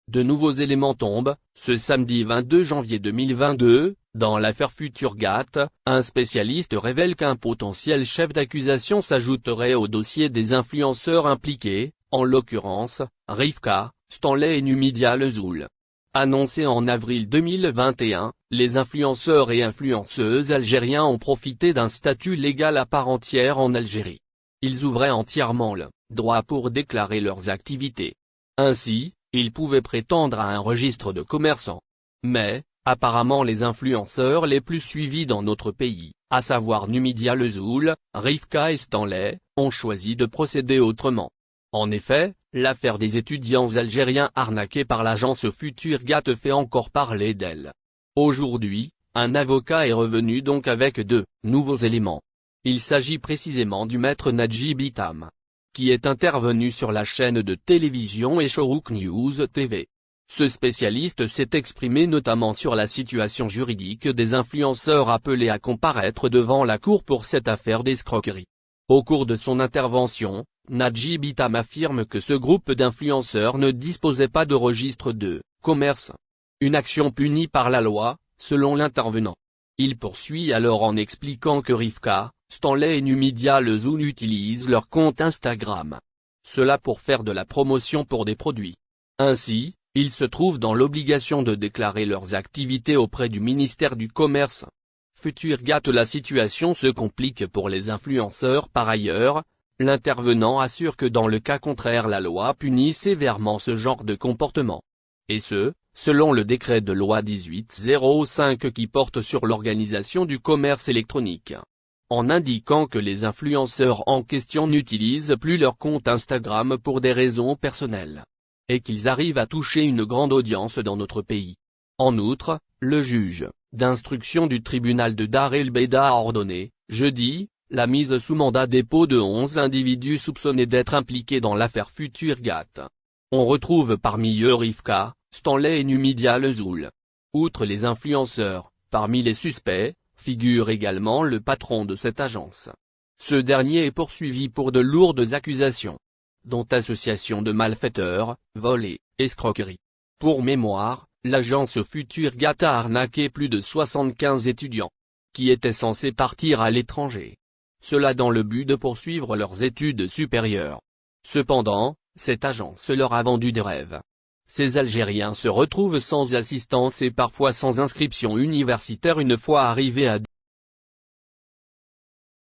De nouveaux éléments tombent. Ce samedi 22 janvier 2022, dans l'affaire Futurgat, un spécialiste révèle qu'un potentiel chef d'accusation s'ajouterait au dossier des influenceurs impliqués, en l'occurrence, Rivka, Stanley et Numidia Lezoul. Annoncé en avril 2021, les influenceurs et influenceuses algériens ont profité d'un statut légal à part entière en Algérie. Ils ouvraient entièrement le droit pour déclarer leurs activités. Ainsi, ils pouvaient prétendre à un registre de commerçants. Mais, apparemment les influenceurs les plus suivis dans notre pays, à savoir Numidia Lezoul, Rivka et Stanley, ont choisi de procéder autrement. En effet, l'affaire des étudiants algériens arnaqués par l'agence Futurgat fait encore parler d'elle. Aujourd'hui, un avocat est revenu donc avec deux nouveaux éléments. Il s'agit précisément du maître Najib Itam, qui est intervenu sur la chaîne de télévision et Chorouk News TV. Ce spécialiste s'est exprimé notamment sur la situation juridique des influenceurs appelés à comparaître devant la cour pour cette affaire d'escroquerie. Au cours de son intervention, Najib Itam affirme que ce groupe d'influenceurs ne disposait pas de registre de commerce. Une action punie par la loi, selon l'intervenant. Il poursuit alors en expliquant que Rivka, Stanley et Numidia Lezoul utilisent leur compte Instagram. Cela pour faire de la promotion pour des produits. Ainsi, ils se trouvent dans l'obligation de déclarer leurs activités auprès du ministère du Commerce. Futurgat. La situation se complique pour les influenceurs par ailleurs. L'intervenant assure que dans le cas contraire la loi punit sévèrement ce genre de comportement. Et ce, selon le décret de loi 1805 qui porte sur l'organisation du commerce électronique. En indiquant que les influenceurs en question n'utilisent plus leur compte Instagram pour des raisons personnelles. Et qu'ils arrivent à toucher une grande audience dans notre pays. En outre, le juge d'instruction du tribunal de Dar el Beida a ordonné, jeudi, la mise sous mandat dépôt de 11 individus soupçonnés d'être impliqués dans l'affaire Futurgat. On retrouve parmi eux Rivka, Stanley et Numidia Lezoul. Outre les influenceurs, parmi les suspects, figure également le patron de cette agence. Ce dernier est poursuivi pour de lourdes accusations, dont association de malfaiteurs, vol et escroquerie. Pour mémoire, l'agence Futurgat a arnaqué plus de 75 étudiants, qui étaient censés partir à l'étranger. Cela dans le but de poursuivre leurs études supérieures. Cependant, cette agence leur a vendu des rêves. Ces Algériens se retrouvent sans assistance et parfois sans inscription universitaire une fois arrivés à